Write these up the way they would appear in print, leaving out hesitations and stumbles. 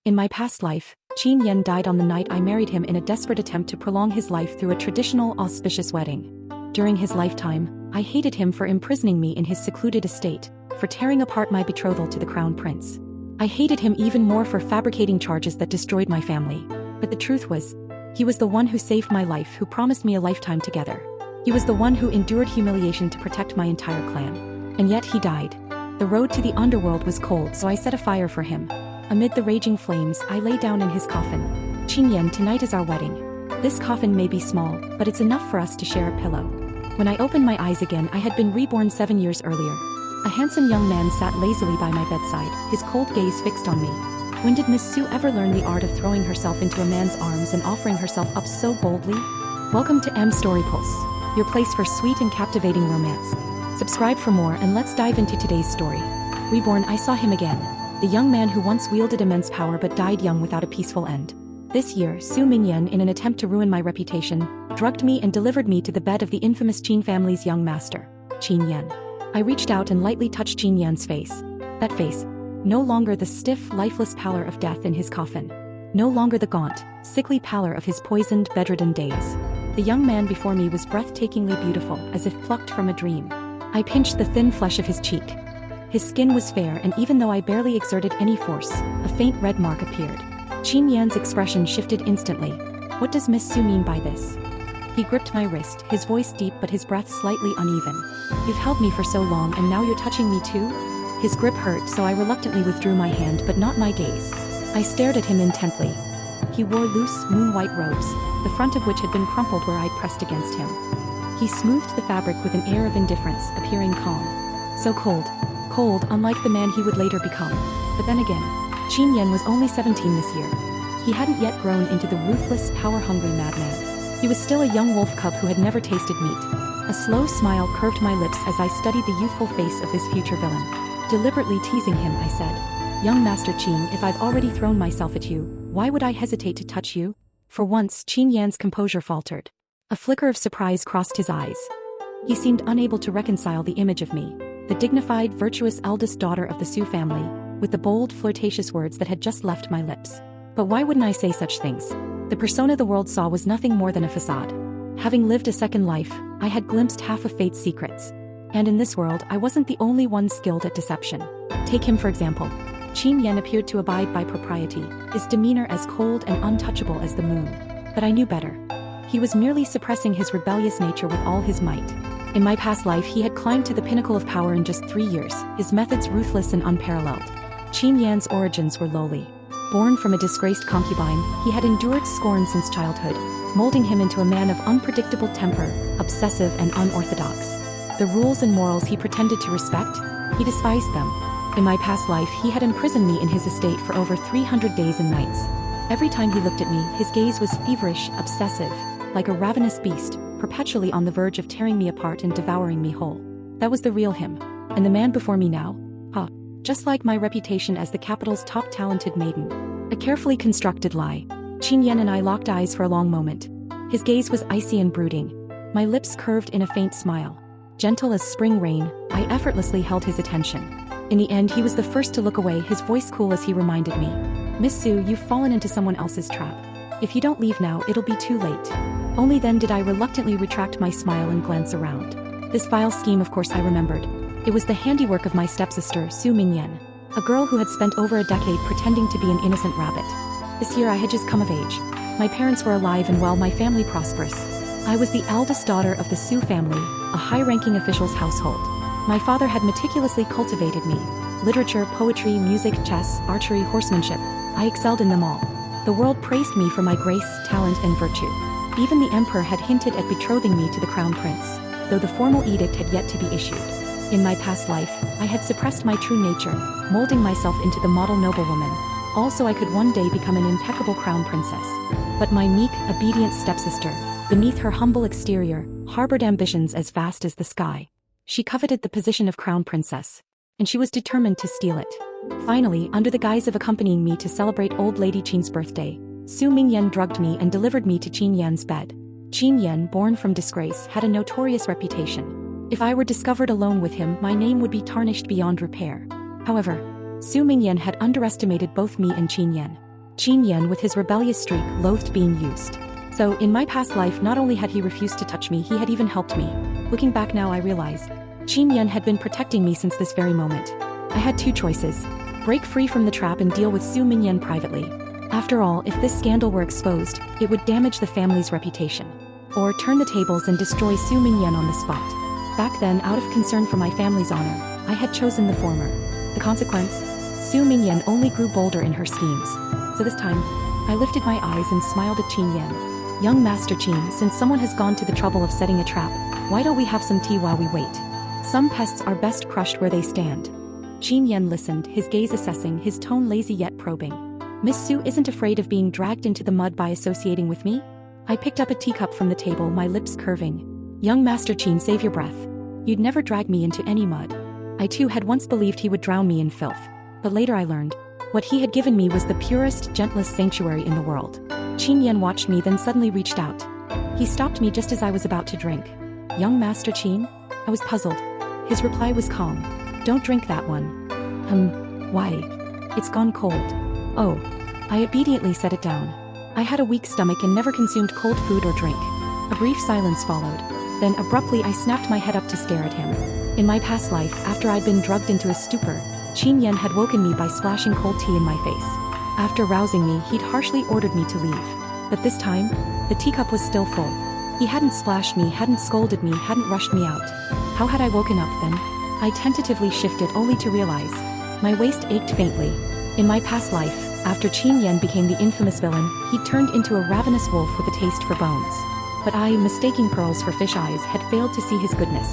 In my past life, Qin Yan died on the night I married him in a desperate attempt to prolong his life through a traditional auspicious wedding. During his lifetime, I hated him for imprisoning me in his secluded estate, for tearing apart my betrothal to the crown prince. I hated him even more for fabricating charges that destroyed my family. But the truth was, he was the one who saved my life, who promised me a lifetime together. He was the one who endured humiliation to protect my entire clan. And yet he died. The road to the underworld was cold, so I set a fire for him. Amid the raging flames, I lay down in his coffin. Qin Yan, tonight is our wedding. This coffin may be small, but it's enough for us to share a pillow. When I opened my eyes again, I had been reborn 7 years earlier. A handsome young man sat lazily by my bedside, his cold gaze fixed on me. When did Miss Su ever learn the art of throwing herself into a man's arms and offering herself up so boldly? Welcome to M Story Pulse, your place for sweet and captivating romance. Subscribe for more and let's dive into today's story. Reborn, I saw him again. The young man who once wielded immense power but died young without a peaceful end. This year, Su Mingyan, in an attempt to ruin my reputation, drugged me and delivered me to the bed of the infamous Qin family's young master, Qin Yan. I reached out and lightly touched Qin Yan's face. That face. No longer the stiff, lifeless pallor of death in his coffin. No longer the gaunt, sickly pallor of his poisoned, bedridden days. The young man before me was breathtakingly beautiful, as if plucked from a dream. I pinched the thin flesh of his cheek. His skin was fair, and even though I barely exerted any force, a faint red mark appeared. Qin Yan's expression shifted instantly. What does Miss Su mean by this? He gripped my wrist, his voice deep but his breath slightly uneven. You've held me for so long and now you're touching me too? His grip hurt, so I reluctantly withdrew my hand but not my gaze. I stared at him intently. He wore loose, moon-white robes, the front of which had been crumpled where I'd pressed against him. He smoothed the fabric with an air of indifference, appearing calm. So cold, unlike the man he would later become. But then again, Qin Yan was only 17 this year. He hadn't yet grown into the ruthless, power-hungry madman. He was still a young wolf cub who had never tasted meat. A slow smile curved my lips as I studied the youthful face of this future villain. Deliberately teasing him, I said, "Young Master Qin, if I've already thrown myself at you, why would I hesitate to touch you?" For once, Qin Yan's composure faltered. A flicker of surprise crossed his eyes. He seemed unable to reconcile the image of me, the dignified, virtuous eldest daughter of the Su family, with the bold, flirtatious words that had just left my lips. But why wouldn't I say such things? The persona the world saw was nothing more than a facade. Having lived a second life, I had glimpsed half of fate's secrets. And in this world, I wasn't the only one skilled at deception. Take him for example. Qin Yan appeared to abide by propriety, his demeanor as cold and untouchable as the moon. But I knew better. He was merely suppressing his rebellious nature with all his might. In my past life, he had climbed to the pinnacle of power in just 3 years, his methods ruthless and unparalleled. Qin Yan's origins were lowly. Born from a disgraced concubine, he had endured scorn since childhood, molding him into a man of unpredictable temper, obsessive and unorthodox. The rules and morals he pretended to respect, he despised them. In my past life, he had imprisoned me in his estate for over 300 days and nights. Every time he looked at me, his gaze was feverish, obsessive, like a ravenous beast, perpetually on the verge of tearing me apart and devouring me whole. That was the real him. And the man before me now? Just like my reputation as the capital's top talented maiden. A carefully constructed lie. Qin Yan and I locked eyes for a long moment. His gaze was icy and brooding. My lips curved in a faint smile. Gentle as spring rain, I effortlessly held his attention. In the end, he was the first to look away, his voice cool as he reminded me. "Miss Su, you've fallen into someone else's trap. If you don't leave now, it'll be too late." Only then did I reluctantly retract my smile and glance around. This vile scheme, of course, I remembered. It was the handiwork of my stepsister, Su Mingyan, a girl who had spent over a decade pretending to be an innocent rabbit. This year I had just come of age. My parents were alive and well, my family prosperous. I was the eldest daughter of the Su family, a high-ranking official's household. My father had meticulously cultivated me. Literature, poetry, music, chess, archery, horsemanship. I excelled in them all. The world praised me for my grace, talent, and virtue. Even the emperor had hinted at betrothing me to the crown prince, though the formal edict had yet to be issued. In my past life, I had suppressed my true nature, molding myself into the model noblewoman. Also, I could one day become an impeccable crown princess. But my meek, obedient stepsister, beneath her humble exterior, harbored ambitions as vast as the sky. She coveted the position of crown princess, and she was determined to steal it. Finally, under the guise of accompanying me to celebrate old Lady Qin's birthday, Su Mingyan drugged me and delivered me to Qin Yan's bed. Qin Yan, born from disgrace, had a notorious reputation. If I were discovered alone with him, my name would be tarnished beyond repair. However, Su Mingyan had underestimated both me and Qin Yan. Qin Yan, with his rebellious streak, loathed being used. So, in my past life, not only had he refused to touch me, he had even helped me. Looking back now, I realize Qin Yan had been protecting me since this very moment. I had two choices: break free from the trap and deal with Su Mingyan privately. After all, if this scandal were exposed, it would damage the family's reputation. Or turn the tables and destroy Su Mingyan on the spot. Back then, out of concern for my family's honor, I had chosen the former. The consequence? Su Mingyan only grew bolder in her schemes. So this time, I lifted my eyes and smiled at Qin Yan. Young Master Qin, since someone has gone to the trouble of setting a trap, why don't we have some tea while we wait? Some pests are best crushed where they stand. Qin Yan listened, his gaze assessing, his tone lazy yet probing. Miss Su isn't afraid of being dragged into the mud by associating with me? I picked up a teacup from the table, my lips curving. Young Master Qin, save your breath. You'd never drag me into any mud. I too had once believed he would drown me in filth. But later I learned, what he had given me was the purest, gentlest sanctuary in the world. Qin Yan watched me, then suddenly reached out. He stopped me just as I was about to drink. Young Master Qin? I was puzzled. His reply was calm. Don't drink that one. Why? It's gone cold. Oh. I obediently set it down. I had a weak stomach and never consumed cold food or drink. A brief silence followed. Then abruptly I snapped my head up to stare at him. In my past life, after I'd been drugged into a stupor, Qin Yan had woken me by splashing cold tea in my face. After rousing me, he'd harshly ordered me to leave. But this time, the teacup was still full. He hadn't splashed me, hadn't scolded me, hadn't rushed me out. How had I woken up then? I tentatively shifted, only to realize my waist ached faintly. In my past life, after Qin Yan became the infamous villain, he'd turned into a ravenous wolf with a taste for bones. But I, mistaking pearls for fish eyes, had failed to see his goodness.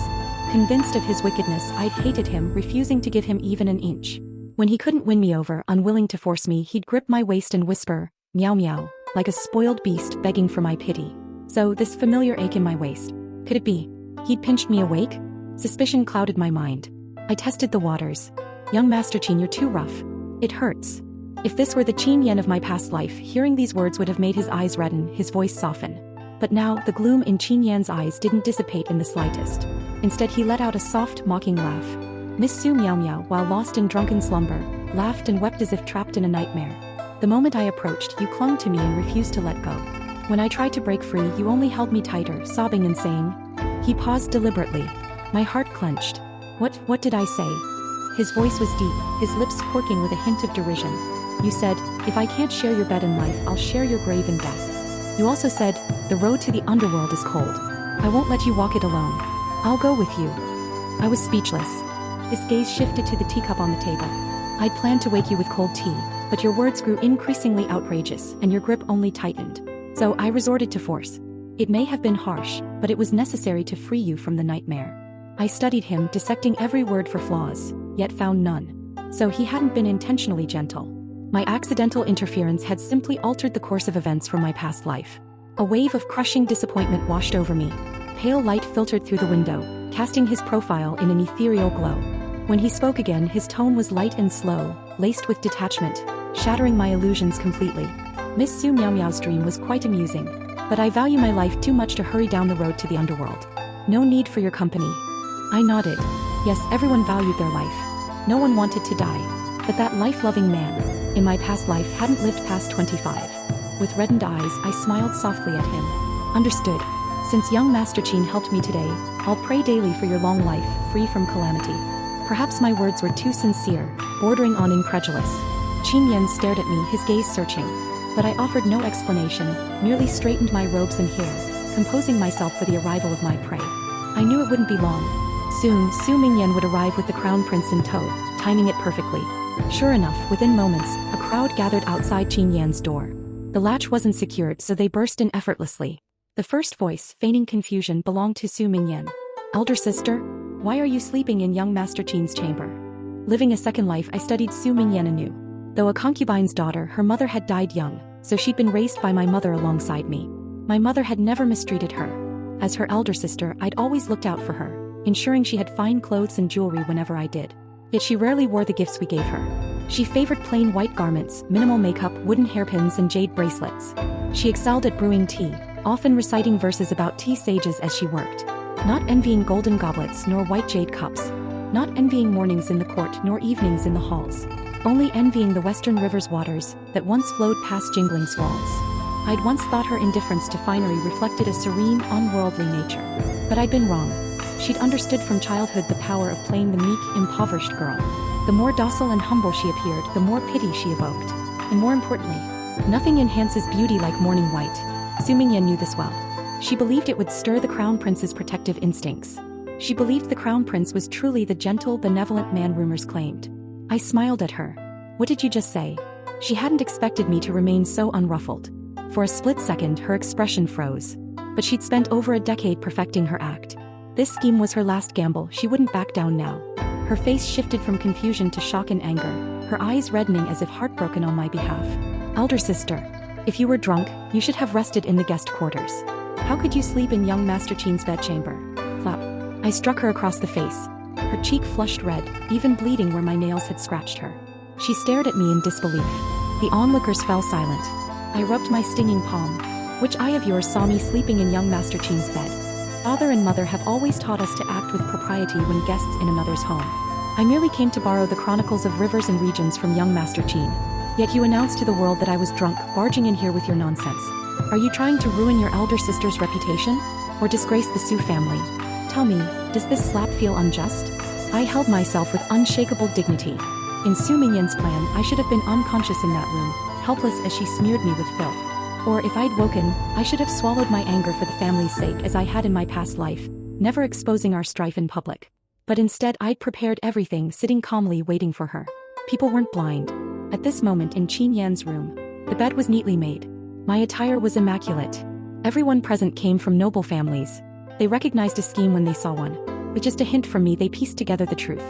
Convinced of his wickedness, I'd hated him, refusing to give him even an inch. When he couldn't win me over, unwilling to force me, he'd grip my waist and whisper, meow meow, like a spoiled beast begging for my pity. So, this familiar ache in my waist. Could it be he'd pinched me awake? Suspicion clouded my mind. I tested the waters. Young Master Qin, you're too rough. It hurts. If this were the Qin Yan of my past life, hearing these words would have made his eyes redden, his voice soften. But now, the gloom in Qin Yan's eyes didn't dissipate in the slightest. Instead, he let out a soft, mocking laugh. Miss Su Meow Meow, while lost in drunken slumber, laughed and wept as if trapped in a nightmare. The moment I approached, you clung to me and refused to let go. When I tried to break free, you only held me tighter, sobbing and saying. He paused deliberately. My heart clenched. What did I say? His voice was deep, his lips quirking with a hint of derision. You said, if I can't share your bed in life, I'll share your grave in death. You also said, the road to the underworld is cold. I won't let you walk it alone. I'll go with you. I was speechless. His gaze shifted to the teacup on the table. I'd planned to wake you with cold tea, but your words grew increasingly outrageous, and your grip only tightened. So I resorted to force. It may have been harsh, but it was necessary to free you from the nightmare. I studied him, dissecting every word for flaws, yet found none. So he hadn't been intentionally gentle. My accidental interference had simply altered the course of events from my past life. A wave of crushing disappointment washed over me. Pale light filtered through the window, casting his profile in an ethereal glow. When he spoke again, his tone was light and slow, laced with detachment, shattering my illusions completely. Miss Su Meow Meow's dream was quite amusing, but I value my life too much to hurry down the road to the underworld. No need for your company. I nodded. Yes, everyone valued their life. No one wanted to die. But that life-loving man, in my past life, hadn't lived past 25. With reddened eyes, I smiled softly at him. Understood. Since young Master Qin helped me today, I'll pray daily for your long life, free from calamity. Perhaps my words were too sincere, bordering on incredulous. Qin Yan stared at me, his gaze searching. But I offered no explanation, merely straightened my robes and hair, composing myself for the arrival of my prey. I knew it wouldn't be long. Soon, Su Mingyan would arrive with the crown prince in tow, timing it perfectly. Sure enough, within moments, a crowd gathered outside Qin Yan's door. The latch wasn't secured, so they burst in effortlessly. The first voice, feigning confusion, belonged to Su Mingyan. Elder sister? Why are you sleeping in young Master Qin's chamber? Living a second life, I studied Su Mingyan anew. Though a concubine's daughter, her mother had died young, so she'd been raised by my mother alongside me. My mother had never mistreated her. As her elder sister, I'd always looked out for her, ensuring she had fine clothes and jewelry whenever I did. Yet she rarely wore the gifts we gave her. She favored plain white garments, minimal makeup, wooden hairpins, and jade bracelets. She excelled at brewing tea, often reciting verses about tea sages as she worked. Not envying golden goblets nor white jade cups. Not envying mornings in the court nor evenings in the halls. only envying the western river's waters that once flowed past jingling swalls. I'd once thought her indifference to finery reflected a serene, unworldly nature. But I'd been wrong. She'd understood from childhood the power of playing the meek, impoverished girl. The more docile and humble she appeared, the more pity she evoked. And more importantly, nothing enhances beauty like morning white. Su Mingyan knew this well. She believed it would stir the crown prince's protective instincts. She believed the crown prince was truly the gentle, benevolent man rumors claimed. I smiled at her. What did you just say? She hadn't expected me to remain so unruffled. For a split second, her expression froze. But she'd spent over a decade perfecting her act. This scheme was her last gamble, she wouldn't back down now. Her face shifted from confusion to shock and anger, her eyes reddening as if heartbroken on my behalf. Elder sister, if you were drunk, you should have rested in the guest quarters. How could you sleep in young Master Qin's bedchamber? Flap. I struck her across the face. Her cheek flushed red, even bleeding where my nails had scratched her. She stared at me in disbelief. The onlookers fell silent. I rubbed my stinging palm. Which eye of yours saw me sleeping in young Master Qin's bed? Father and mother have always taught us to act with propriety when guests in another's home. I merely came to borrow the chronicles of rivers and regions from young Master Qin. Yet you announced to the world that I was drunk, barging in here with your nonsense. Are you trying to ruin your elder sister's reputation? Or disgrace the Su family? Tell me, does this slap feel unjust? I held myself with unshakable dignity. In Su Mingyan's plan, I should have been unconscious in that room, helpless as she smeared me with filth. Or if I'd woken, I should have swallowed my anger for the family's sake as I had in my past life, never exposing our strife in public. But instead I'd prepared everything, sitting calmly waiting for her. People weren't blind. At this moment in Qin Yan's room, the bed was neatly made. My attire was immaculate. Everyone present came from noble families. They recognized a scheme when they saw one. With just a hint from me, they pieced together the truth.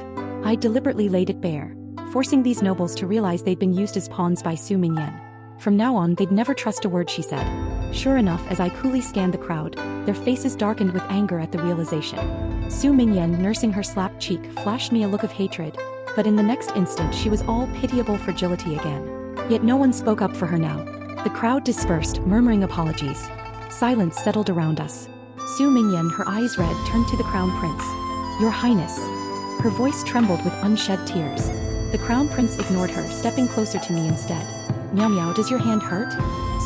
I deliberately laid it bare, forcing these nobles to realize they'd been used as pawns by Su Mingyan. From now on, they'd never trust a word she said. Sure enough, as I coolly scanned the crowd, their faces darkened with anger at the realization. Su Mingyan, nursing her slapped cheek, flashed me a look of hatred, but in the next instant she was all pitiable fragility again. Yet no one spoke up for her now. The crowd dispersed, murmuring apologies. Silence settled around us. Su Mingyan, her eyes red, turned to the crown prince. Your Highness. Her voice trembled with unshed tears. The crown prince ignored her, stepping closer to me instead. Meow meow, does your hand hurt?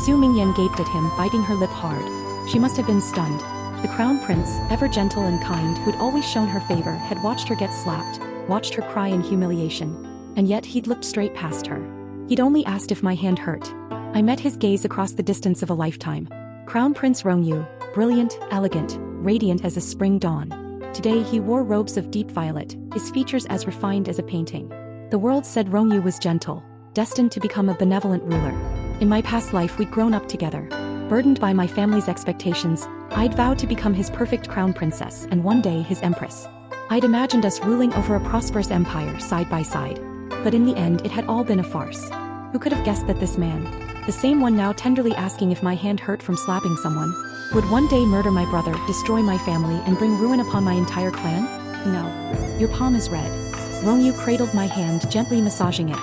Su Mingyan gaped at him, biting her lip hard. She must have been stunned. The crown prince, ever gentle and kind, who'd always shown her favor, had watched her get slapped, watched her cry in humiliation. And yet he'd looked straight past her. He'd only asked if my hand hurt. I met his gaze across the distance of a lifetime. Crown Prince Rongyu, brilliant, elegant, radiant as a spring dawn. Today he wore robes of deep violet, his features as refined as a painting. The world said Rongyu was gentle, destined to become a benevolent ruler. In my past life we'd grown up together. Burdened by my family's expectations, I'd vowed to become his perfect crown princess and one day his empress. I'd imagined us ruling over a prosperous empire side by side. But in the end it had all been a farce. Who could have guessed that this man, the same one now tenderly asking if my hand hurt from slapping someone, would one day murder my brother, destroy my family, and bring ruin upon my entire clan? No. Your palm is red. Rongyu cradled my hand, gently massaging it,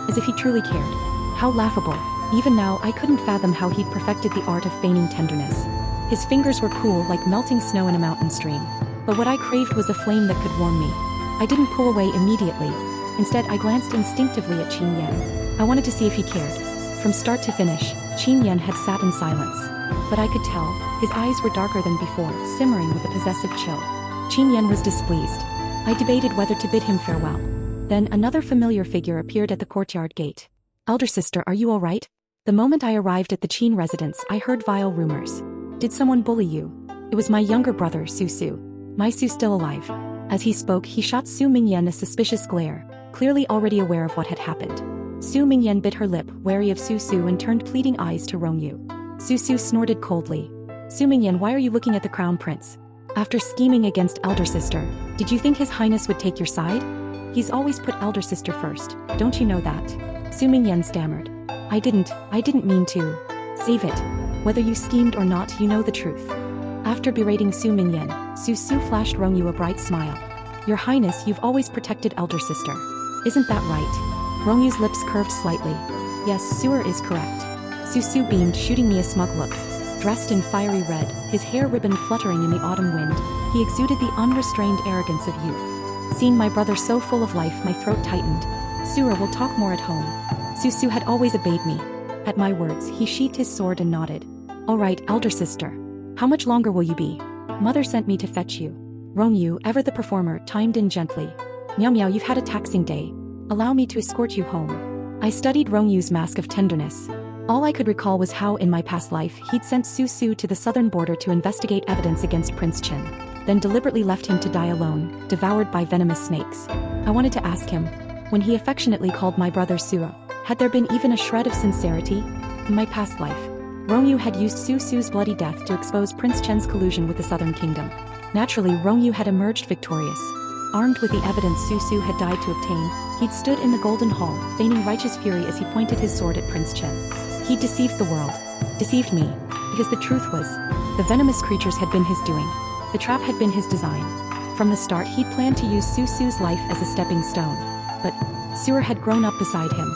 as if he truly cared. How laughable. Even now I couldn't fathom how he'd perfected the art of feigning tenderness. His fingers were cool like melting snow in a mountain stream. But what I craved was a flame that could warm me. I didn't pull away immediately. Instead I glanced instinctively at Qin Yan. I wanted to see if he cared. From start to finish, Qin Yan had sat in silence. But I could tell, his eyes were darker than before, simmering with a possessive chill. Qin Yan was displeased. I debated whether to bid him farewell. Then another familiar figure appeared at the courtyard gate. Elder sister, are you all right? The moment I arrived at the Qin residence, I heard vile rumors. Did someone bully you? It was my younger brother, Su. My Su still alive. As he spoke, he shot Su Mingyan a suspicious glare, clearly already aware of what had happened. Su Mingyan bit her lip, wary of Su and turned pleading eyes to Rongyu. Su snorted coldly. Su Mingyan, why are you looking at the crown prince? After scheming against elder sister, did you think his highness would take your side? He's always put elder sister first, don't you know that? Su Mingyan stammered. I didn't mean to. Save it. Whether you schemed or not, you know the truth. After berating Su Mingyan, Su flashed Rongyu a bright smile. Your highness, you've always protected elder sister. Isn't that right? Rongyu's lips curved slightly. Yes, Suer is correct. Su beamed, shooting me a smug look. Dressed in fiery red, his hair ribbon fluttering in the autumn wind, he exuded the unrestrained arrogance of youth. Seeing my brother so full of life, my throat tightened. Sura will talk more at home. Su had always obeyed me. At my words, he sheathed his sword and nodded. All right, elder sister. How much longer will you be? Mother sent me to fetch you. Rongyu, ever the performer, chimed in gently. Meow meow, you've had a taxing day. Allow me to escort you home. I studied Rongyu's mask of tenderness. All I could recall was how in my past life he'd sent Su to the southern border to investigate evidence against Prince Qin, then deliberately left him to die alone, devoured by venomous snakes. I wanted to ask him, when he affectionately called my brother Sura, had there been even a shred of sincerity? In my past life, Rongyu had used Su's bloody death to expose Prince Chen's collusion with the southern kingdom. Naturally, Rongyu had emerged victorious. Armed with the evidence Su had died to obtain, he'd stood in the Golden Hall, feigning righteous fury as he pointed his sword at Prince Chen. He'd deceived the world. Deceived me. Because the truth was, the venomous creatures had been his doing. The trap had been his design. From the start, he'd planned to use Su's life as a stepping stone. But Sura had grown up beside him.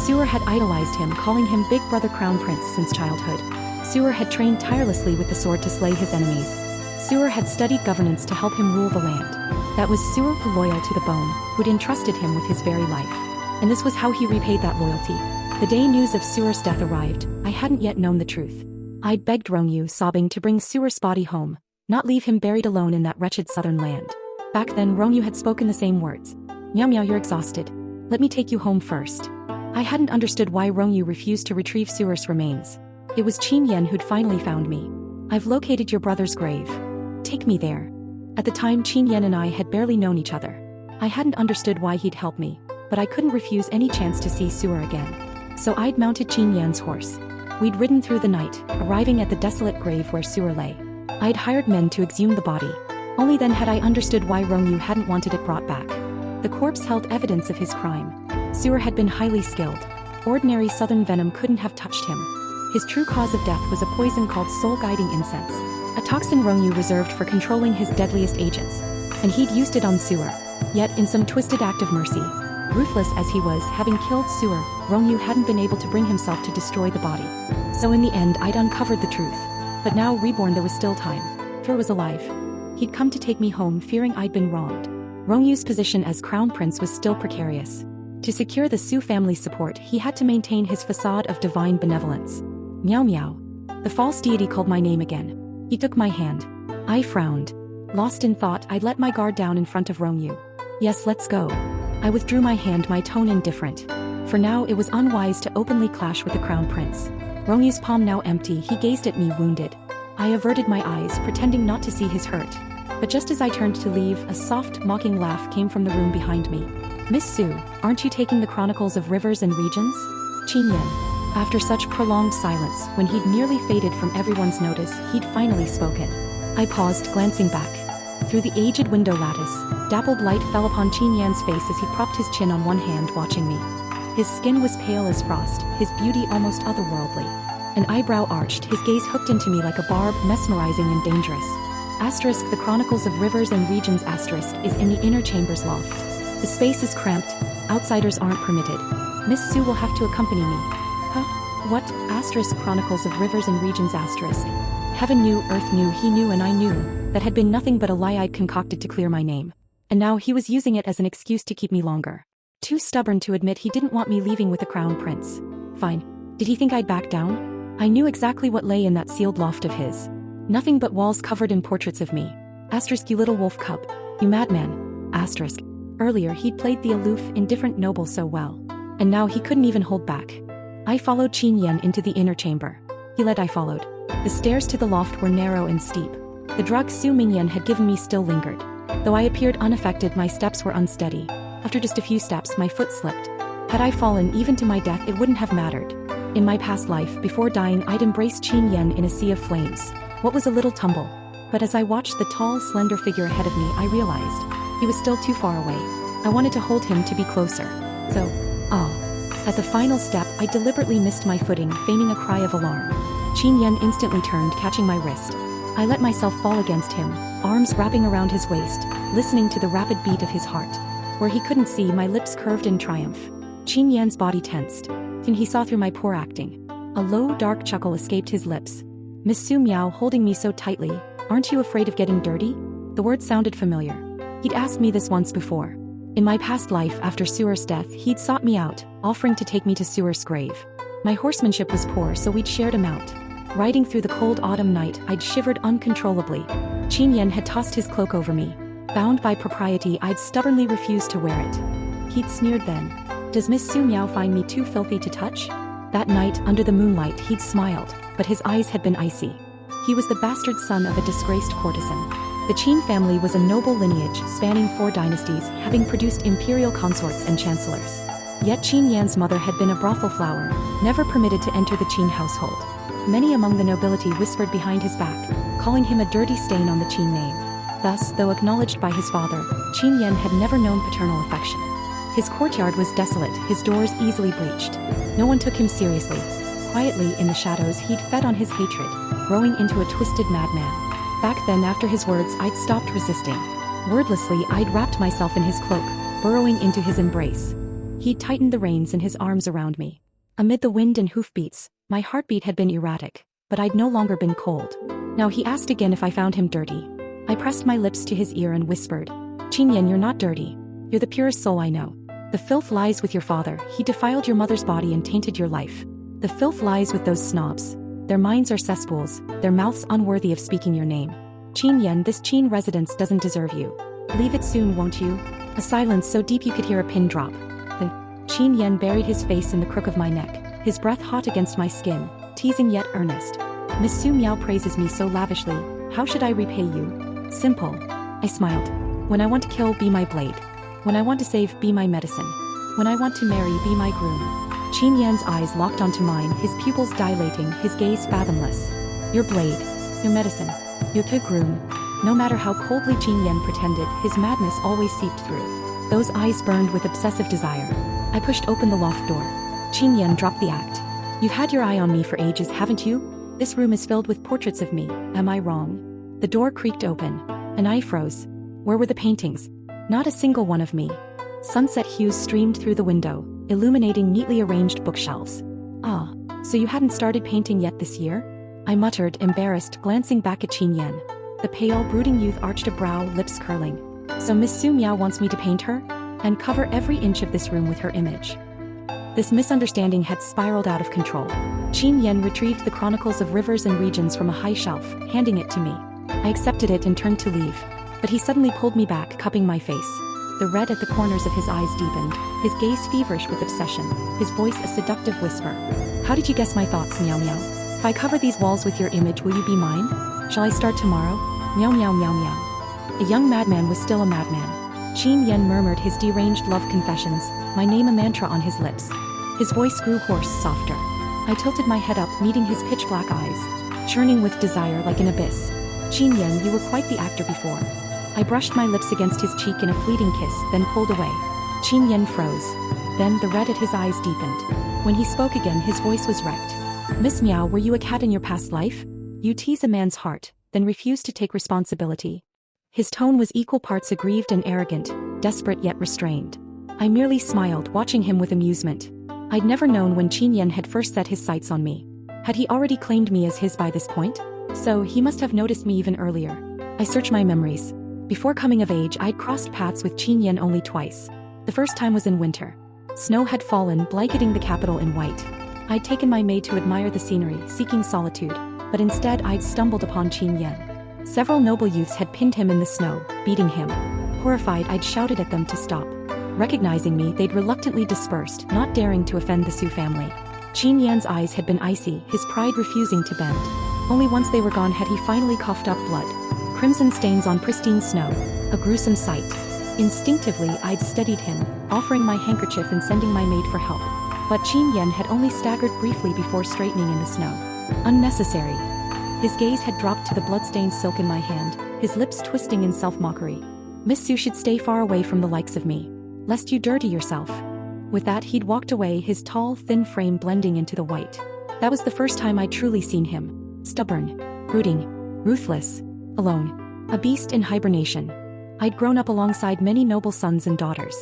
Sura had idolized him, calling him Big Brother Crown Prince since childhood. Sura had trained tirelessly with the sword to slay his enemies. Sura had studied governance to help him rule the land. That was Sura, loyal to the bone, who'd entrusted him with his very life. And this was how he repaid that loyalty. The day news of Sura's death arrived, I hadn't yet known the truth. I'd begged Rongyu, sobbing, to bring Sura's body home, not leave him buried alone in that wretched southern land. Back then, Rongyu had spoken the same words. Meow meow, you're exhausted. Let me take you home first. I hadn't understood why Rongyu refused to retrieve Sura's remains. It was Qin Yan who'd finally found me. I've located your brother's grave. Take me there. At the time, Qin Yan and I had barely known each other. I hadn't understood why he'd help me, but I couldn't refuse any chance to see Sura again. So I'd mounted Qin Yan's horse. We'd ridden through the night, arriving at the desolate grave where Sura lay. I'd hired men to exhume the body. Only then had I understood why Rongyu hadn't wanted it brought back. The corpse held evidence of his crime. Sura had been highly skilled. Ordinary southern venom couldn't have touched him. His true cause of death was a poison called soul-guiding incense, a toxin Rongyu reserved for controlling his deadliest agents. And he'd used it on Sura. Yet, in some twisted act of mercy, ruthless as he was, having killed Sura, Rongyu hadn't been able to bring himself to destroy the body. So in the end, I'd uncovered the truth. But now, reborn, there was still time. Sura was alive. He'd come to take me home, fearing I'd been wronged. Rongyu's position as crown prince was still precarious. To secure the Su family's support, he had to maintain his facade of divine benevolence. Meow meow. The false deity called my name again. He took my hand. I frowned. Lost in thought, I'd let my guard down in front of Rongyu. Yes, let's go. I withdrew my hand, my tone indifferent. For now, it was unwise to openly clash with the crown prince. Rongyu's palm now empty, he gazed at me, wounded. I averted my eyes, pretending not to see his hurt. But just as I turned to leave, a soft, mocking laugh came from the room behind me. Miss Su, aren't you taking the Chronicles of Rivers and Regions? Qin Yan. After such prolonged silence, when he'd nearly faded from everyone's notice, he'd finally spoken. I paused, glancing back. Through the aged window lattice, dappled light fell upon Qin Yan's face as he propped his chin on one hand, watching me. His skin was pale as frost, his beauty almost otherworldly. An eyebrow arched, his gaze hooked into me like a barb, mesmerizing and dangerous. Asterisk, the Chronicles of Rivers and Regions asterisk is in the inner chamber's loft. The space is cramped, outsiders aren't permitted. Miss Su will have to accompany me. Huh? What? Asterisk, Chronicles of Rivers and Regions asterisk. Heaven knew, earth knew, he knew, and I knew. That had been nothing but a lie I'd concocted to clear my name. And now he was using it as an excuse to keep me longer. Too stubborn to admit he didn't want me leaving with the crown prince. Fine. Did he think I'd back down? I knew exactly what lay in that sealed loft of his. Nothing but walls covered in portraits of me. Asterisk, you little wolf cub. You madman. Asterisk. Earlier he'd played the aloof, indifferent noble so well. And now he couldn't even hold back. I followed Qin Yan into the inner chamber. He led, I followed. The stairs to the loft were narrow and steep. The drug Su Mingyan had given me still lingered. Though I appeared unaffected, my steps were unsteady. After just a few steps, my foot slipped. Had I fallen even to my death, it wouldn't have mattered. In my past life, before dying, I'd embraced Qin Yan in a sea of flames. What was a little tumble? But as I watched the tall, slender figure ahead of me, I realized he was still too far away. I wanted to hold him, to be closer. So, at the final step, I deliberately missed my footing, feigning a cry of alarm. Qin Yan instantly turned, catching my wrist. I let myself fall against him, arms wrapping around his waist, listening to the rapid beat of his heart. Where he couldn't see, my lips curved in triumph. Qin Yan's body tensed. Then he saw through my poor acting. A low, dark chuckle escaped his lips. Miss Su Miao, holding me so tightly, aren't you afraid of getting dirty? The word sounded familiar. He'd asked me this once before. In my past life after Suer's death, he'd sought me out, offering to take me to Suer's grave. My horsemanship was poor, so we'd shared a mount. Riding through the cold autumn night, I'd shivered uncontrollably. Qin Yan had tossed his cloak over me. Bound by propriety, I'd stubbornly refused to wear it. He'd sneered then. Does Miss Su Miao find me too filthy to touch? That night, under the moonlight, he'd smiled, but his eyes had been icy. He was the bastard son of a disgraced courtesan. The Qin family was a noble lineage spanning 4 dynasties, having produced imperial consorts and chancellors. Yet Qin Yan's mother had been a brothel flower, never permitted to enter the Qin household. Many among the nobility whispered behind his back, calling him a dirty stain on the Qin name. Thus, though acknowledged by his father, Qin Yan had never known paternal affection. His courtyard was desolate, his doors easily breached. No one took him seriously. Quietly in the shadows, he'd fed on his hatred, growing into a twisted madman. Back then, after his words, I'd stopped resisting. Wordlessly, I'd wrapped myself in his cloak, burrowing into his embrace. He'd tightened the reins in his arms around me. Amid the wind and hoofbeats, my heartbeat had been erratic, but I'd no longer been cold. Now he asked again if I found him dirty. I pressed my lips to his ear and whispered, Qin Yan, you're not dirty. You're the purest soul I know. The filth lies with your father. He defiled your mother's body and tainted your life. The filth lies with those snobs. Their minds are cesspools, their mouths unworthy of speaking your name. Qin Yan, this Qin residence doesn't deserve you. Leave it soon, won't you? A silence so deep you could hear a pin drop. Then, Qin Yan buried his face in the crook of my neck, his breath hot against my skin, teasing yet earnest. Miss Su Miao praises me so lavishly, how should I repay you? Simple. I smiled. When I want to kill, be my blade. When I want to save, be my medicine. When I want to marry, be my groom. Qin Yan's eyes locked onto mine, his pupils dilating, his gaze fathomless. Your blade. Your medicine. Your good groom. No matter how coldly Qin Yan pretended, his madness always seeped through. Those eyes burned with obsessive desire. I pushed open the loft door. Qin Yan dropped the act. You've had your eye on me for ages, haven't you? This room is filled with portraits of me. Am I wrong? The door creaked open. And I froze. Where were the paintings? Not a single one of me. Sunset hues streamed through the window, illuminating neatly arranged bookshelves. Ah, so you hadn't started painting yet this year? I muttered, embarrassed, glancing back at Qin Yan. The pale, brooding youth arched a brow, lips curling. So Miss Su Miao wants me to paint her? And cover every inch of this room with her image. This misunderstanding had spiraled out of control. Qin Yan retrieved the Chronicles of Rivers and Regions from a high shelf, handing it to me. I accepted it and turned to leave. But he suddenly pulled me back, cupping my face. The red at the corners of his eyes deepened, his gaze feverish with obsession, his voice a seductive whisper. How did you guess my thoughts, Meow Meow? If I cover these walls with your image, will you be mine? Shall I start tomorrow? Meow Meow Meow Meow. A young madman was still a madman. Qin Yan murmured his deranged love confessions, my name a mantra on his lips. His voice grew hoarse, softer. I tilted my head up, meeting his pitch-black eyes, churning with desire like an abyss. Qin Yan, you were quite the actor before. I brushed my lips against his cheek in a fleeting kiss, then pulled away. Qin Yan froze. Then the red at his eyes deepened. When he spoke again, his voice was wrecked. Miss Miao, were you a cat in your past life? You tease a man's heart, then refuse to take responsibility. His tone was equal parts aggrieved and arrogant, desperate yet restrained. I merely smiled, watching him with amusement. I'd never known when Qin Yan had first set his sights on me. Had he already claimed me as his by this point? So he must have noticed me even earlier. I searched my memories. Before coming of age, I'd crossed paths with Qin Yan only twice. The first time was in winter. Snow had fallen, blanketing the capital in white. I'd taken my maid to admire the scenery, seeking solitude, but instead I'd stumbled upon Qin Yan. Several noble youths had pinned him in the snow, beating him. Horrified, I'd shouted at them to stop. Recognizing me, they'd reluctantly dispersed, not daring to offend the Su family. Qin Yan's eyes had been icy, his pride refusing to bend. Only once they were gone had he finally coughed up blood. Crimson stains on pristine snow, a gruesome sight. Instinctively, I'd steadied him, offering my handkerchief and sending my maid for help. But Qin Yan had only staggered briefly before straightening in the snow. Unnecessary. His gaze had dropped to the bloodstained silk in my hand, his lips twisting in self-mockery. Miss Su should stay far away from the likes of me, lest you dirty yourself. With that, he'd walked away, his tall, thin frame blending into the white. That was the first time I'd truly seen him. Stubborn, brooding, ruthless, alone. A beast in hibernation. I'd grown up alongside many noble sons and daughters.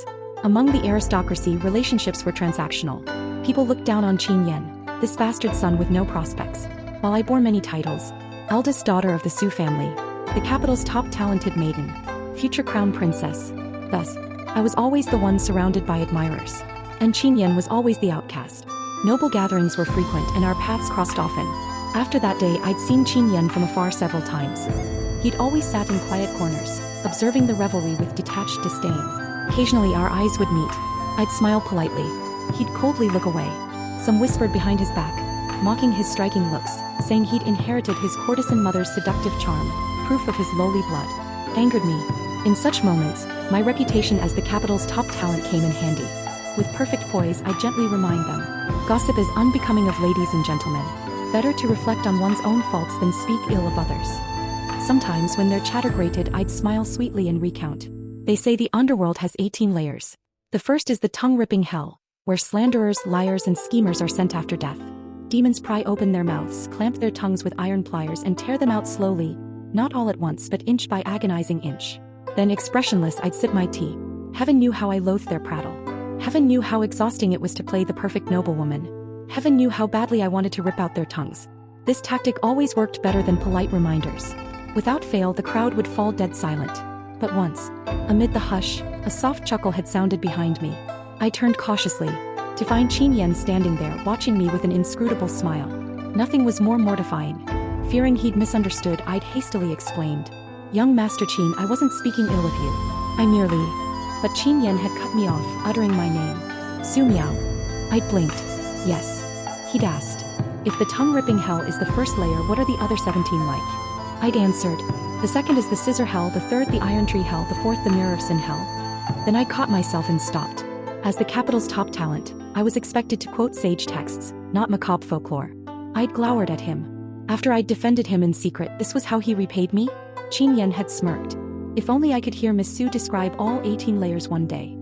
Among the aristocracy, relationships were transactional. People looked down on Qin Yan, this bastard son with no prospects. While I bore many titles, eldest daughter of the Su family, the capital's top talented maiden, future crown princess. Thus, I was always the one surrounded by admirers. And Qin Yan was always the outcast. Noble gatherings were frequent and our paths crossed often. After that day I'd seen Qin Yan from afar several times. He'd always sat in quiet corners, observing the revelry with detached disdain. Occasionally our eyes would meet. I'd smile politely. He'd coldly look away. Some whispered behind his back, mocking his striking looks, saying he'd inherited his courtesan mother's seductive charm, proof of his lowly blood. Angered me. In such moments, my reputation as the capital's top talent came in handy. With perfect poise, I gently remind them. Gossip is unbecoming of ladies and gentlemen. Better to reflect on one's own faults than speak ill of others. Sometimes when their chatter grated, I'd smile sweetly and recount. They say the underworld has 18 layers. The first is the tongue-ripping hell, where slanderers, liars, and schemers are sent after death. Demons pry open their mouths, clamp their tongues with iron pliers and tear them out slowly, not all at once but inch by agonizing inch. Then expressionless I'd sip my tea. Heaven knew how I loathed their prattle. Heaven knew how exhausting it was to play the perfect noblewoman. Heaven knew how badly I wanted to rip out their tongues. This tactic always worked better than polite reminders. Without fail the crowd would fall dead silent. But once, amid the hush, a soft chuckle had sounded behind me. I turned cautiously, to find Qin Yan standing there watching me with an inscrutable smile. Nothing was more mortifying. Fearing he'd misunderstood, I'd hastily explained. Young Master Qin, I wasn't speaking ill of you. I merely... But Qin Yan had cut me off, uttering my name. Su Miao. I'd blinked. Yes. He'd asked. If the tongue-ripping hell is the first layer, what are the other 17 like? I'd answered. The second is the scissor hell, the third the iron tree hell, the fourth the mirror of sin hell. Then I caught myself and stopped. As the capital's top talent, I was expected to quote sage texts, not macabre folklore. I'd glowered at him. After I'd defended him in secret, this was how he repaid me? Qin Yan had smirked. If only I could hear Miss Su describe all 18 layers one day.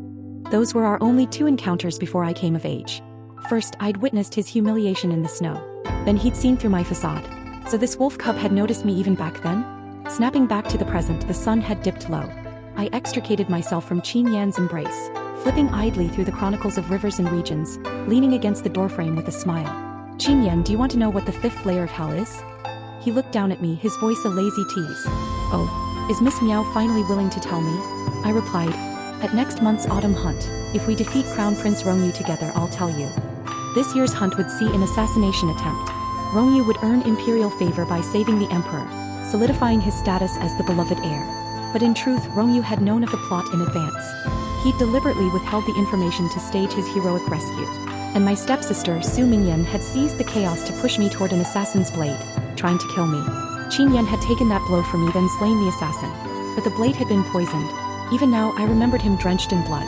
Those were our only 2 encounters before I came of age. First, I'd witnessed his humiliation in the snow. Then he'd seen through my facade. So this wolf cub had noticed me even back then? Snapping back to the present, the sun had dipped low. I extricated myself from Qin Yan's embrace, flipping idly through the chronicles of rivers and regions, leaning against the doorframe with a smile. Qin Yan, do you want to know what the 5th layer of hell is? He looked down at me, his voice a lazy tease. Oh, is Miss Miao finally willing to tell me? I replied. At next month's autumn hunt, if we defeat Crown Prince Rongyu together, I'll tell you. This year's hunt would see an assassination attempt. Rongyu would earn imperial favor by saving the emperor, solidifying his status as the beloved heir. But in truth, Rongyu had known of the plot in advance. He'd deliberately withheld the information to stage his heroic rescue. And my stepsister, Su Mingyan, had seized the chaos to push me toward an assassin's blade, trying to kill me. Qin Yan had taken that blow for me, then slain the assassin. But the blade had been poisoned. Even now, I remembered him drenched in blood.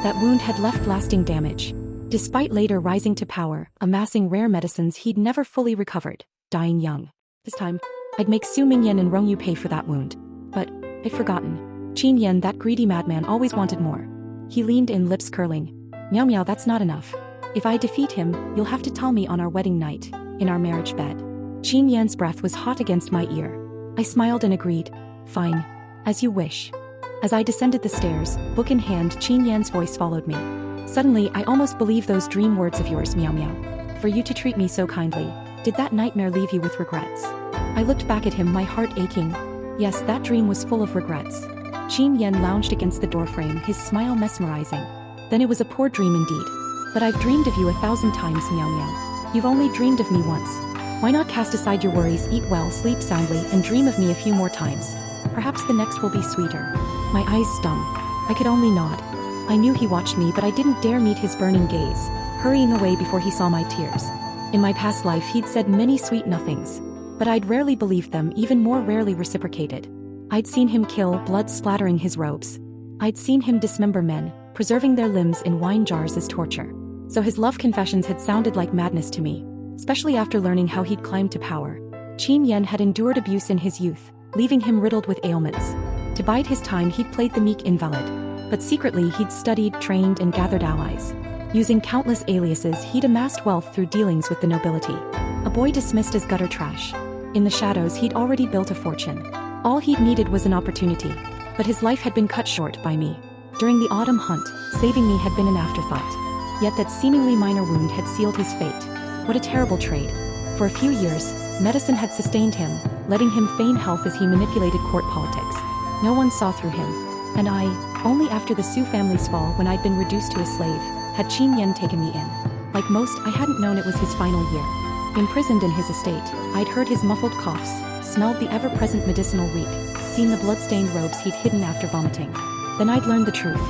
That wound had left lasting damage. Despite later rising to power, amassing rare medicines, he'd never fully recovered, dying young. This time, I'd make Su Mingyan and Rongyu pay for that wound. But I'd forgotten. Qin Yan, that greedy madman, always wanted more. He leaned in, lips curling. Miao Miao, that's not enough. If I defeat him, you'll have to tell me on our wedding night, in our marriage bed. Qin Yan's breath was hot against my ear. I smiled and agreed. Fine. As you wish. As I descended the stairs, book in hand, Qin Yan's voice followed me. Suddenly, I almost believed those dream words of yours, Miao Miao. For you to treat me so kindly, did that nightmare leave you with regrets? I looked back at him, my heart aching. Yes, that dream was full of regrets. Qin Yan lounged against the doorframe, his smile mesmerizing. Then it was a poor dream indeed. But I've dreamed of you 1,000 times, Miao Miao. You've only dreamed of me once. Why not cast aside your worries, eat well, sleep soundly, and dream of me a few more times? Perhaps the next will be sweeter. My eyes stung. I could only nod. I knew he watched me, but I didn't dare meet his burning gaze, hurrying away before he saw my tears. In my past life, he'd said many sweet nothings. But I'd rarely believed them, even more rarely reciprocated. I'd seen him kill, blood splattering his robes. I'd seen him dismember men, preserving their limbs in wine jars as torture. So his love confessions had sounded like madness to me, especially after learning how he'd climbed to power. Qin Yan had endured abuse in his youth, leaving him riddled with ailments. To bide his time, he'd played the meek invalid. But secretly, he'd studied, trained, and gathered allies. Using countless aliases, he'd amassed wealth through dealings with the nobility. A boy dismissed as gutter trash. In the shadows, he'd already built a fortune. All he'd needed was an opportunity. But his life had been cut short by me. During the autumn hunt, saving me had been an afterthought. Yet that seemingly minor wound had sealed his fate. What a terrible trade. For a few years, medicine had sustained him, letting him feign health as he manipulated court politics. No one saw through him. And I Only after the Su family's fall, when I'd been reduced to a slave, had Qin Yan taken me in. Like most, I hadn't known it was his final year. Imprisoned in his estate, I'd heard his muffled coughs, smelled the ever-present medicinal reek, seen the blood-stained robes he'd hidden after vomiting. Then I'd learned the truth.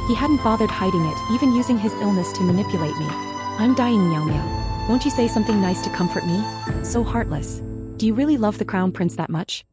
He hadn't bothered hiding it, even using his illness to manipulate me. I'm dying, Miao Miao. Won't you say something nice to comfort me? So heartless. Do you really love the crown prince that much?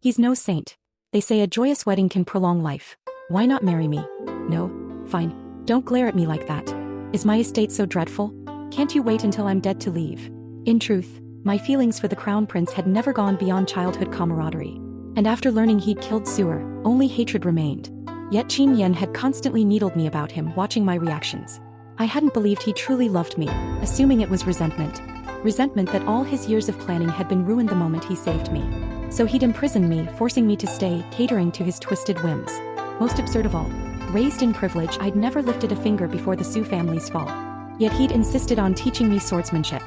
He's no saint. They say a joyous wedding can prolong life. Why not marry me? No? Fine. Don't glare at me like that. Is my estate so dreadful? Can't you wait until I'm dead to leave? In truth, my feelings for the crown prince had never gone beyond childhood camaraderie. And after learning he'd killed Sewer, only hatred remained. Yet Qin Yan had constantly needled me about him, watching my reactions. I hadn't believed he truly loved me, assuming it was resentment. Resentment that all his years of planning had been ruined the moment he saved me. So he'd imprisoned me, forcing me to stay, catering to his twisted whims. Most absurd of all, raised in privilege, I'd never lifted a finger before the Su family's fall. Yet he'd insisted on teaching me swordsmanship.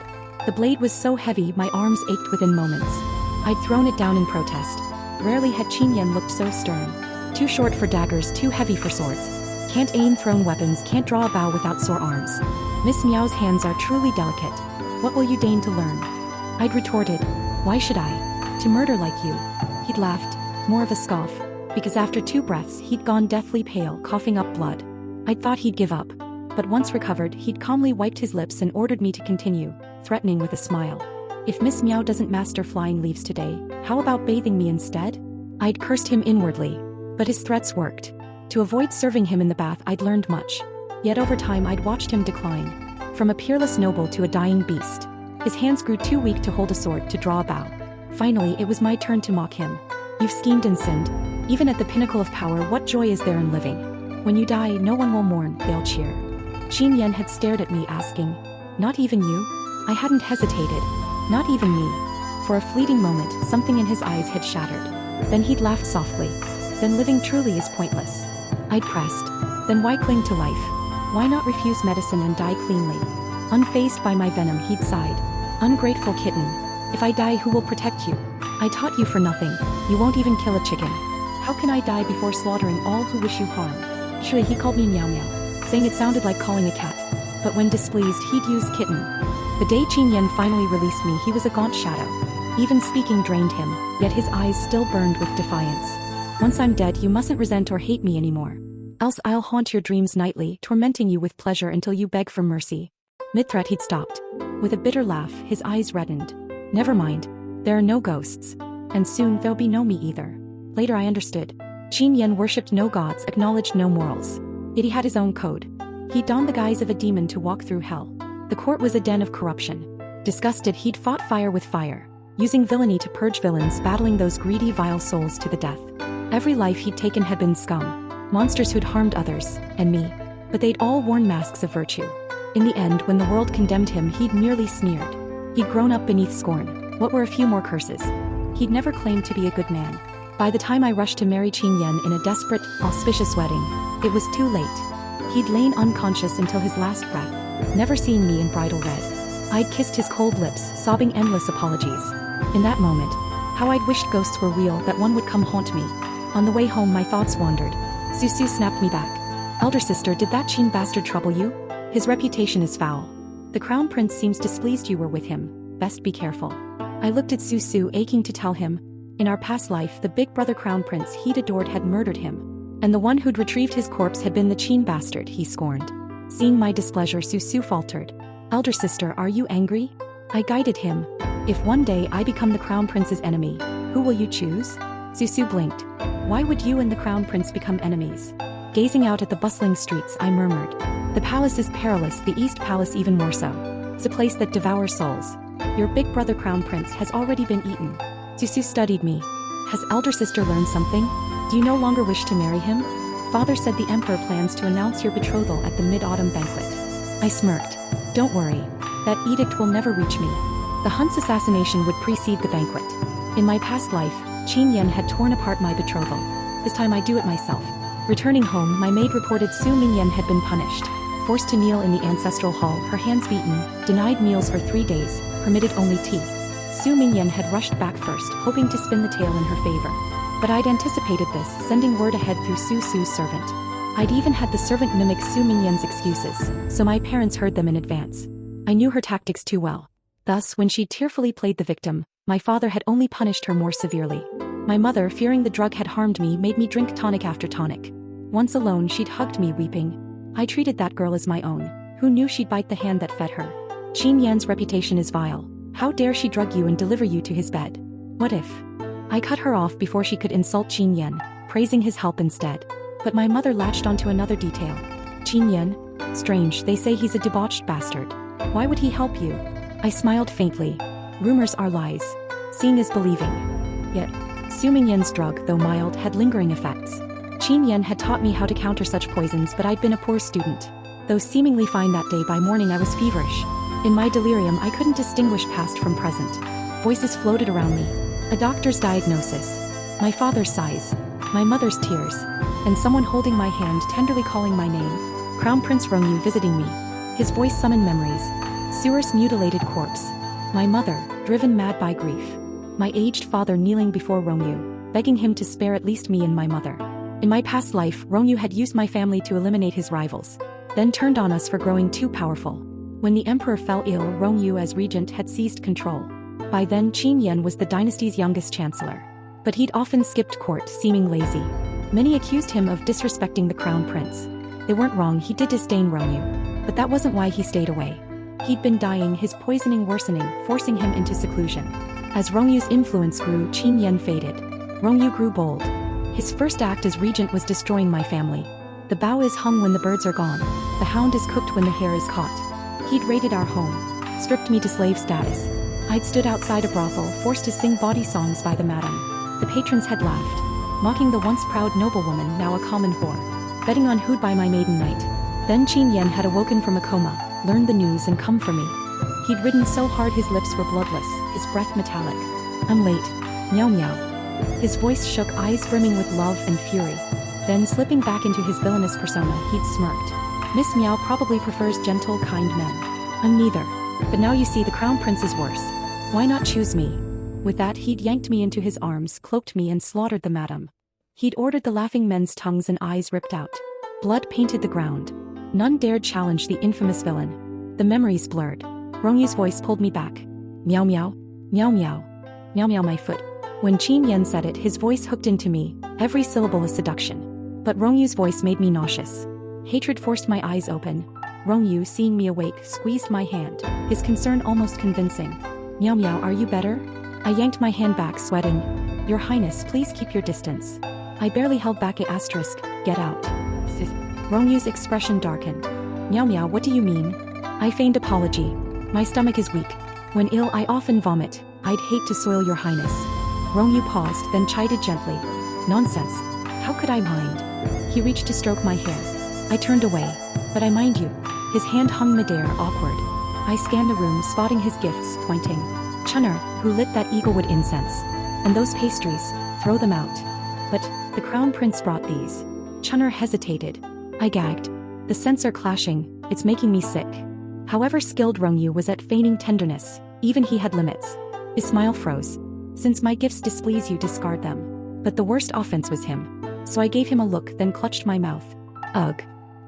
The blade was so heavy my arms ached within moments. I'd thrown it down in protest. Rarely had Qin Yan looked so stern. Too short for daggers, too heavy for swords. Can't aim thrown weapons, can't draw a bow without sore arms. Miss Miao's hands are truly delicate. What will you deign to learn? I'd retorted, why should I? To murder like you. He'd laughed, more of a scoff, because after 2 breaths he'd gone deathly pale, coughing up blood. I'd thought he'd give up. But once recovered, he'd calmly wiped his lips and ordered me to continue, threatening with a smile. If Miss Miao doesn't master flying leaves today, how about bathing me instead? I'd cursed him inwardly. But his threats worked. To avoid serving him in the bath, I'd learned much. Yet over time I'd watched him decline. From a peerless noble to a dying beast. His hands grew too weak to hold a sword, to draw a bow. Finally, it was my turn to mock him. You've schemed and sinned. Even at the pinnacle of power, what joy is there in living? When you die, no one will mourn, they'll cheer. Qin Yan had stared at me, asking, not even you? I hadn't hesitated. Not even me. For a fleeting moment, something in his eyes had shattered. Then he'd laughed softly. Then living truly is pointless. I'd pressed. Then why cling to life? Why not refuse medicine and die cleanly? Unfazed by my venom, he'd sighed. Ungrateful kitten. If I die, who will protect you? I taught you for nothing. You won't even kill a chicken. How can I die before slaughtering all who wish you harm? Surely he called me Miao Miao, saying it sounded like calling a cat. But when displeased, he'd use kitten. The day Qin Yan finally released me, he was a gaunt shadow. Even speaking drained him, yet his eyes still burned with defiance. Once I'm dead, you mustn't resent or hate me anymore. Else I'll haunt your dreams nightly, tormenting you with pleasure until you beg for mercy. Mid-threat he'd stopped. With a bitter laugh, his eyes reddened. Never mind. There are no ghosts. And soon there'll be no me either. Later I understood. Qin Yan worshipped no gods, acknowledged no morals. Yet he had his own code. He donned the guise of a demon to walk through hell. The court was a den of corruption. Disgusted, he'd fought fire with fire, using villainy to purge villains, battling those greedy, vile souls to the death. Every life he'd taken had been scum, monsters who'd harmed others, and me. But they'd all worn masks of virtue. In the end, when the world condemned him, he'd merely sneered. He'd grown up beneath scorn. What were a few more curses? He'd never claimed to be a good man. By the time I rushed to marry Qin Yan in a desperate, auspicious wedding, it was too late. He'd lain unconscious until his last breath, never seeing me in bridal red. I'd kissed his cold lips, sobbing endless apologies. In that moment, how I'd wished ghosts were real, that one would come haunt me. On the way home, my thoughts wandered. Susu snapped me back. Elder sister, did that Qin bastard trouble you? His reputation is foul. The crown prince seems displeased you were with him. Best be careful. I looked at Susu, aching to tell him. In our past life, the big brother crown prince he'd adored had murdered him. And the one who'd retrieved his corpse had been the Qin bastard he scorned. Seeing my displeasure, Susu faltered. Elder sister, are you angry? I guided him. If one day I become the crown prince's enemy, who will you choose? Susu blinked. Why would you and the crown prince become enemies? Gazing out at the bustling streets, I murmured. The palace is perilous, the East Palace even more so. It's a place that devours souls. Your big brother crown prince has already been eaten. Susu studied me. Has elder sister learned something? Do you no longer wish to marry him? Father said the emperor plans to announce your betrothal at the mid-autumn banquet. I smirked. Don't worry. That edict will never reach me. The Hunt's assassination would precede the banquet. In my past life, Qin Yan had torn apart my betrothal. This time I do it myself. Returning home, my maid reported Su Mingyan had been punished. Forced to kneel in the ancestral hall, her hands beaten, denied meals for 3 days, permitted only tea. Su Mingyan had rushed back first, hoping to spin the tale in her favor. But I'd anticipated this, sending word ahead through Su's servant. I'd even had the servant mimic Su Mingyan's excuses, so my parents heard them in advance. I knew her tactics too well. Thus, when she'd tearfully played the victim, my father had only punished her more severely. My mother, fearing the drug had harmed me, made me drink tonic after tonic. Once alone, she'd hugged me weeping. I treated that girl as my own. Who knew she'd bite the hand that fed her? Qin Yan's reputation is vile. How dare she drug you and deliver you to his bed? What if? I cut her off before she could insult Qin Yan, praising his help instead. But my mother latched onto another detail. Qin Yan? Strange, they say he's a debauched bastard. Why would he help you? I smiled faintly. Rumors are lies. Seeing is believing. Yet, Su Mingyan's drug, though mild, had lingering effects. Qin Yan had taught me how to counter such poisons, but I'd been a poor student. Though seemingly fine that day, by morning I was feverish. In my delirium I couldn't distinguish past from present. Voices floated around me. A doctor's diagnosis. My father's sighs. My mother's tears. And someone holding my hand, tenderly calling my name. Crown Prince Rongyu visiting me. His voice summoned memories. Suer's mutilated corpse. My mother, driven mad by grief. My aged father kneeling before Rongyu, begging him to spare at least me and my mother. In my past life, Rongyu had used my family to eliminate his rivals, then turned on us for growing too powerful. When the emperor fell ill, Rongyu as regent had seized control. By then, Qin Yan was the dynasty's youngest chancellor. But he'd often skipped court, seeming lazy. Many accused him of disrespecting the crown prince. They weren't wrong, he did disdain Rongyu. But that wasn't why he stayed away. He'd been dying, his poisoning worsening, forcing him into seclusion. As Rongyu's influence grew, Qin Yan faded. Rongyu grew bold. His first act as regent was destroying my family. The bow is hung when the birds are gone. The hound is cooked when the hare is caught. He'd raided our home, stripped me to slave status. I'd stood outside a brothel, forced to sing bawdy songs by the madam. The patrons had laughed, mocking the once proud noblewoman, now a common whore, betting on who'd buy my maiden night. Then Qin Yan had awoken from a coma, learned the news and come for me. He'd ridden so hard his lips were bloodless, his breath metallic. I'm late. Meow meow. His voice shook, eyes brimming with love and fury. Then, slipping back into his villainous persona, he'd smirked. Miss Meow probably prefers gentle, kind men. I'm neither. But now you see the crown prince is worse. Why not choose me? With that, he'd yanked me into his arms, cloaked me and slaughtered the madam. He'd ordered the laughing men's tongues and eyes ripped out. Blood painted the ground. None dared challenge the infamous villain. The memories blurred. Rongyu's voice pulled me back. Meow meow. Meow meow. Meow meow my foot. When Qin Yan said it, his voice hooked into me, every syllable a seduction. But Rongyu's voice made me nauseous. Hatred forced my eyes open. Rongyu, seeing me awake, squeezed my hand, his concern almost convincing. Meow meow, are you better? I yanked my hand back, sweating. Your Highness, please keep your distance. I barely held back a asterisk. Get out. Rongyu's expression darkened. Meow meow, what do you mean? I feigned apology. My stomach is weak. When ill, I often vomit. I'd hate to soil your Highness. Rongyu paused, then chided gently. Nonsense. How could I mind? He reached to stroke my hair. I turned away. But I mind you. His hand hung midair, awkward. I scanned the room, spotting his gifts, pointing. Chunner, who lit that eaglewood incense. And those pastries, throw them out. But, the crown prince brought these. Chunner hesitated. I gagged. The scents are clashing, it's making me sick. However skilled Rongyu was at feigning tenderness, even he had limits. His smile froze. Since my gifts displease you, discard them. But the worst offense was him. So I gave him a look, then clutched my mouth. Ugh.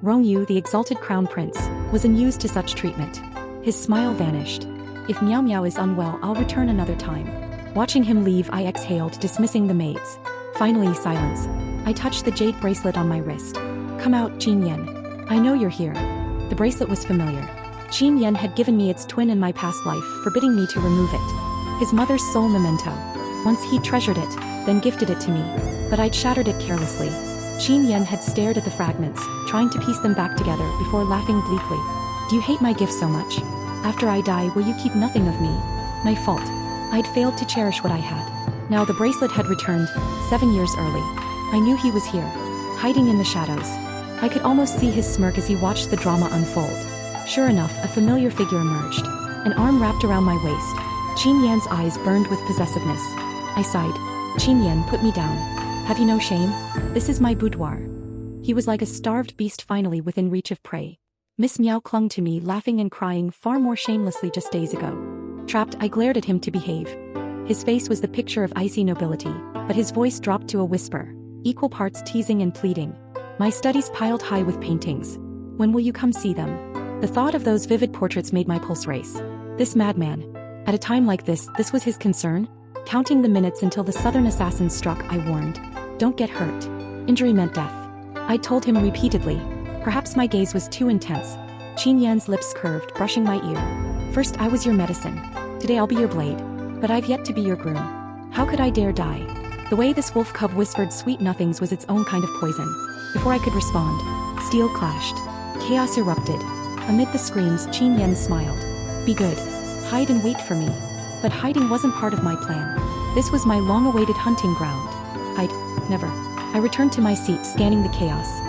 Rongyu, the exalted crown prince, was unused to such treatment. His smile vanished. If Meow Meow is unwell, I'll return another time. Watching him leave, I exhaled, dismissing the maids. Finally, silence. I touched the jade bracelet on my wrist. Come out, Qin Yan. I know you're here. The bracelet was familiar. Qin Yan had given me its twin in my past life, forbidding me to remove it. His mother's soul memento. Once he'd treasured it, then gifted it to me. But I'd shattered it carelessly. Qin Yan had stared at the fragments, trying to piece them back together before laughing bleakly. Do you hate my gift so much? After I die, will you keep nothing of me? My fault. I'd failed to cherish what I had. Now the bracelet had returned, 7 years early. I knew he was here, hiding in the shadows. I could almost see his smirk as he watched the drama unfold. Sure enough, a familiar figure emerged. An arm wrapped around my waist. Qin Yan's eyes burned with possessiveness. I sighed. Qin Yan, put me down. Have you no shame? This is my boudoir. He was like a starved beast finally within reach of prey. Miss Meow clung to me, laughing and crying far more shamelessly just days ago. Trapped, I glared at him to behave. His face was the picture of icy nobility, but his voice dropped to a whisper, equal parts teasing and pleading. My studies piled high with paintings. When will you come see them? The thought of those vivid portraits made my pulse race. This madman. At a time like this was his concern? Counting the minutes until the southern assassins struck, I warned. Don't get hurt. Injury meant death. I told him repeatedly. Perhaps my gaze was too intense. Qin Yan's lips curved, brushing my ear. First I was your medicine. Today I'll be your blade. But I've yet to be your groom. How could I dare die? The way this wolf cub whispered sweet nothings was its own kind of poison. Before I could respond, steel clashed. Chaos erupted. Amid the screams, Qin Yan smiled. Be good. Hide and wait for me. But hiding wasn't part of my plan. This was my long-awaited hunting ground. Never. I returned to my seat, scanning the chaos.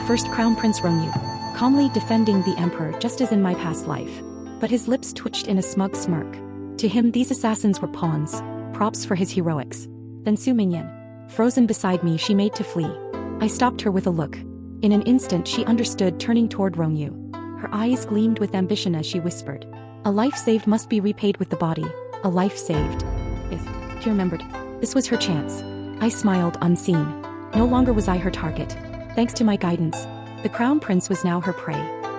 First Crown Prince Rongyu, calmly defending the Emperor just as in my past life. But his lips twitched in a smug smirk. To him these assassins were pawns, props for his heroics. Then Su Mingyan. Frozen beside me, she made to flee. I stopped her with a look. In an instant she understood, turning toward Rongyu. Her eyes gleamed with ambition as she whispered. A life saved must be repaid with the body. A life saved. Yes, she remembered. This was her chance. I smiled, unseen. No longer was I her target. Thanks to my guidance, the Crown Prince was now her prey.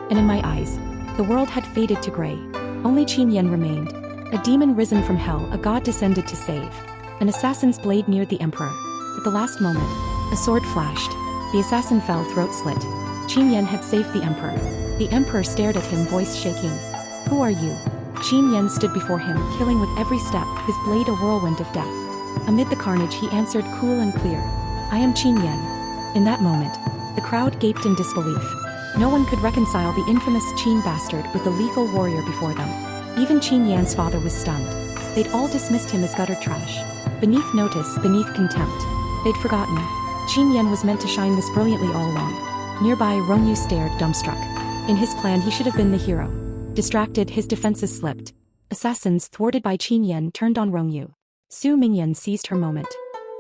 And in my eyes, the world had faded to gray. Only Qin Yan remained. A demon risen from hell, a god descended to save. An assassin's blade neared the Emperor. At the last moment, a sword flashed. The assassin fell, throat slit. Qin Yan had saved the Emperor. The Emperor stared at him, voice shaking. Who are you? Qin Yan stood before him, killing with every step, his blade a whirlwind of death. Amid the carnage he answered cool and clear. I am Qin Yan. In that moment, the crowd gaped in disbelief. No one could reconcile the infamous Qin bastard with the lethal warrior before them. Even Qin Yan's father was stunned. They'd all dismissed him as gutter trash. Beneath notice, beneath contempt. They'd forgotten. Qin Yan was meant to shine this brilliantly all along. Nearby, Rongyu stared, dumbstruck. In his plan he should have been the hero. Distracted, his defenses slipped. Assassins, thwarted by Qin Yan, turned on Rongyu. Su Mingyan seized her moment.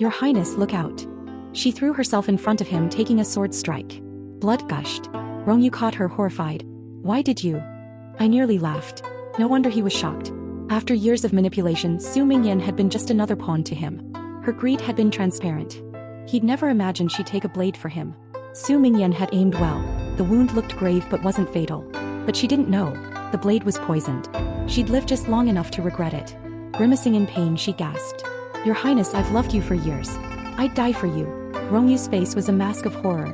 Your Highness, look out. She threw herself in front of him, taking a sword strike. Blood gushed. Rongyu caught her, horrified. Why did you? I nearly laughed. No wonder he was shocked. After years of manipulation, Su Mingyan had been just another pawn to him. Her greed had been transparent. He'd never imagined she'd take a blade for him. Su Mingyan had aimed well. The wound looked grave but wasn't fatal. But she didn't know. The blade was poisoned. She'd lived just long enough to regret it. Grimacing in pain, she gasped. Your Highness, I've loved you for years. I'd die for you. Rongyu's face was a mask of horror.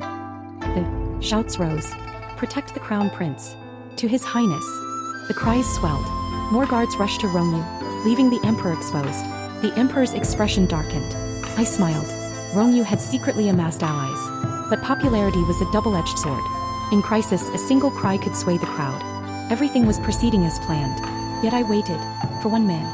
Then, shouts rose. Protect the Crown Prince. To His Highness. The cries swelled. More guards rushed to Rongyu, leaving the Emperor exposed. The Emperor's expression darkened. I smiled. Rongyu had secretly amassed allies. But popularity was a double-edged sword. In crisis, a single cry could sway the crowd. Everything was proceeding as planned. Yet I waited. For one man.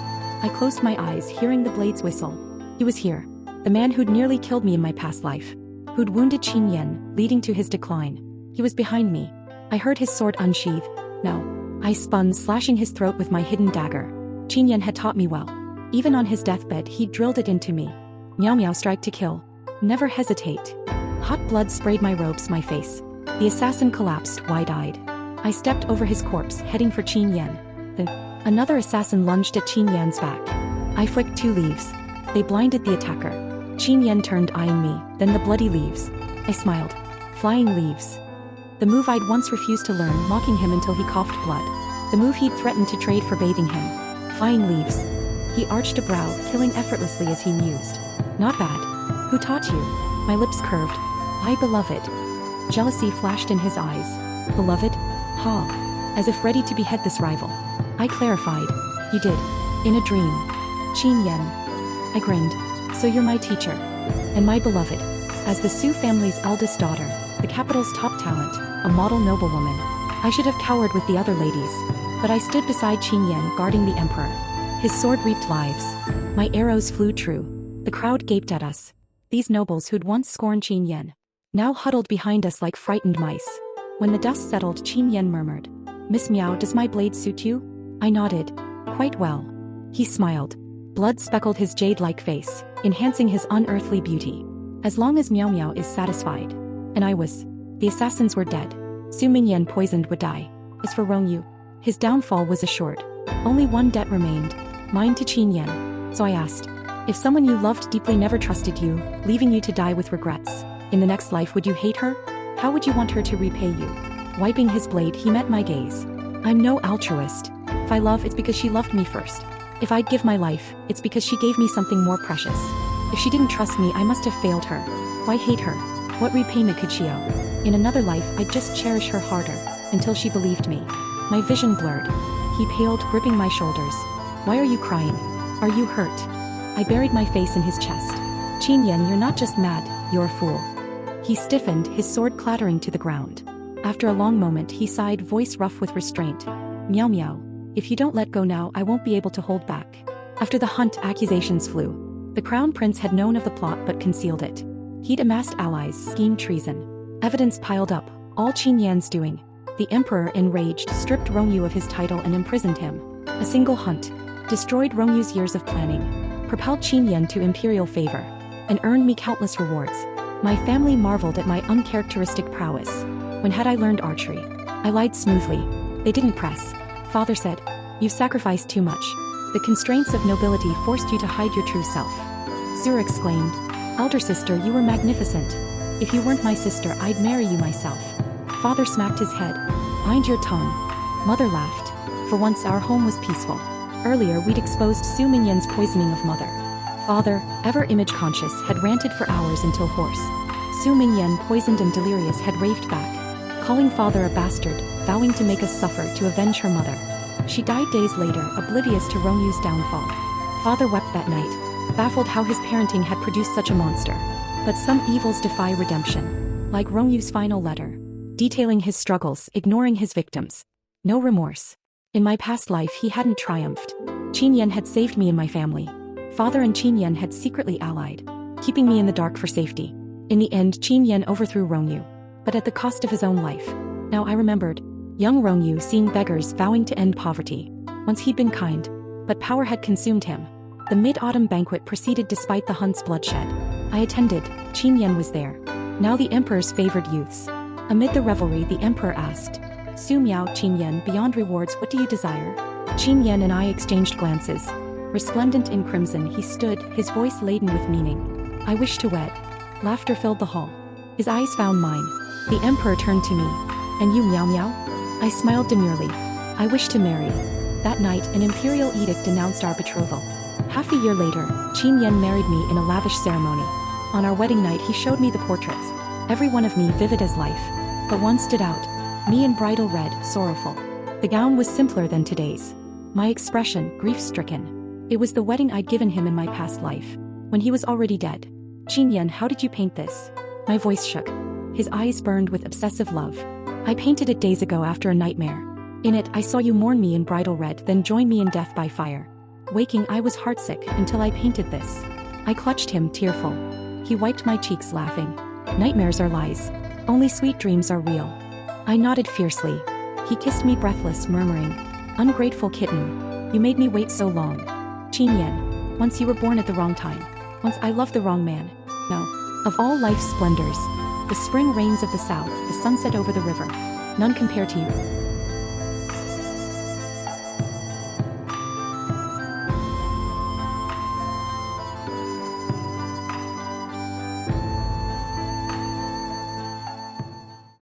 I closed my eyes, hearing the blade's whistle. He was here. The man who'd nearly killed me in my past life. Who'd wounded Qin Yan, leading to his decline. He was behind me. I heard his sword unsheath. No. I spun, slashing his throat with my hidden dagger. Qin Yan had taught me well. Even on his deathbed, he drilled it into me. Meow meow, strike to kill. Never hesitate. Hot blood sprayed my robes, my face. The assassin collapsed, wide-eyed. I stepped over his corpse, heading for Qin Yan. Then, another assassin lunged at Qin Yan's back. I flicked 2 leaves. They blinded the attacker. Qin Yan turned, eyeing me, then the bloody leaves. I smiled. Flying leaves. The move I'd once refused to learn, mocking him until he coughed blood. The move he'd threatened to trade for bathing him. Flying leaves. He arched a brow, killing effortlessly as he mused. Not bad. Who taught you? My lips curved. I, beloved. Jealousy flashed in his eyes. Beloved? Ha. As if ready to behead this rival. I clarified. You did. In a dream. Qin Yan. I grinned. So you're my teacher. And my beloved. As the Su family's eldest daughter, the capital's top talent, a model noblewoman. I should have cowered with the other ladies. But I stood beside Qin Yan, guarding the Emperor. His sword reaped lives. My arrows flew true. The crowd gaped at us. These nobles who'd once scorned Qin Yan, now huddled behind us like frightened mice. When the dust settled, Qin Yan murmured. Miss Miao, does my blade suit you? I nodded. Quite well. He smiled. Blood speckled his jade-like face, enhancing his unearthly beauty. As long as Miao Miao is satisfied. And I was. The assassins were dead. Su Mingyan, poisoned, would die. As for Rongyu, his downfall was assured. Only one debt remained. Mine to Qin Yan. So I asked. If someone you loved deeply never trusted you, leaving you to die with regrets, in the next life would you hate her? How would you want her to repay you? Wiping his blade, he met my gaze. I'm no altruist. If I love, it's because she loved me first. If I'd give my life, it's because she gave me something more precious. If she didn't trust me, I must have failed her. Why hate her? What repayment could she owe? In another life, I'd just cherish her harder, until she believed me. My vision blurred. He paled, gripping my shoulders. Why are you crying? Are you hurt? I buried my face in his chest. Qin Yan, you're not just mad, you're a fool. He stiffened, his sword clattering to the ground. After a long moment, he sighed, voice rough with restraint. Meow meow. If you don't let go now, I won't be able to hold back. After the hunt, accusations flew. The crown prince had known of the plot but concealed it. He'd amassed allies, schemed treason. Evidence piled up, all Qin Yan's doing. The emperor, enraged, stripped Rongyu of his title and imprisoned him. A single hunt destroyed Rongyu's years of planning, propelled Qin Yan to imperial favor, and earned me countless rewards. My family marveled at my uncharacteristic prowess. When had I learned archery? I lied smoothly. They didn't press. Father said, "You've sacrificed too much. The constraints of nobility forced you to hide your true self." Zur exclaimed, "Elder sister, you were magnificent. If you weren't my sister, I'd marry you myself." Father smacked his head. "Mind your tongue." Mother laughed. For once our home was peaceful. Earlier we'd exposed Su Mingyan's poisoning of mother. Father, ever image-conscious, had ranted for hours until hoarse. Su Mingyan, poisoned and delirious, had raved back, calling father a bastard, vowing to make us suffer to avenge her mother. She died days later, oblivious to Rongyu's downfall. Father wept that night, baffled how his parenting had produced such a monster. But some evils defy redemption. Like Rongyu's final letter, detailing his struggles, ignoring his victims. No remorse. In my past life he hadn't triumphed. Qin Yan had saved me and my family. Father and Qin Yan had secretly allied, keeping me in the dark for safety. In the end, Qin Yan overthrew Rongyu, but at the cost of his own life. Now I remembered. Young Rongyu seeing beggars, vowing to end poverty. Once he'd been kind, but power had consumed him. The mid-autumn banquet proceeded despite the hunt's bloodshed. I attended. Qin Yan was there. Now the emperor's favored youths. Amid the revelry, the emperor asked, "Su Miao, Qin Yan, beyond rewards, what do you desire?" Qin Yan and I exchanged glances. Resplendent in crimson, he stood, his voice laden with meaning. "I wish to wed." Laughter filled the hall. His eyes found mine. The emperor turned to me. "And you, Miao Miao?" I smiled demurely. "I wish to marry." That night, an imperial edict announced our betrothal. Half a year later, Qin Yan married me in a lavish ceremony. On our wedding night, he showed me the portraits, every one of me vivid as life. But one stood out, me in bridal red, sorrowful. The gown was simpler than today's. My expression, grief-stricken. It was the wedding I'd given him in my past life, when he was already dead. "Qin Yan, how did you paint this?" My voice shook. His eyes burned with obsessive love. "I painted it days ago after a nightmare. In it, I saw you mourn me in bridal red, then join me in death by fire. Waking, I was heartsick until I painted this." I clutched him, tearful. He wiped my cheeks, laughing. "Nightmares are lies. Only sweet dreams are real." I nodded fiercely. He kissed me breathless, murmuring, "Ungrateful kitten. You made me wait so long. Qin Yan, once you were born at the wrong time. Once I loved the wrong man. No. Of all life's splendors, the spring rains of the south, the sunset over the river, none compare to you."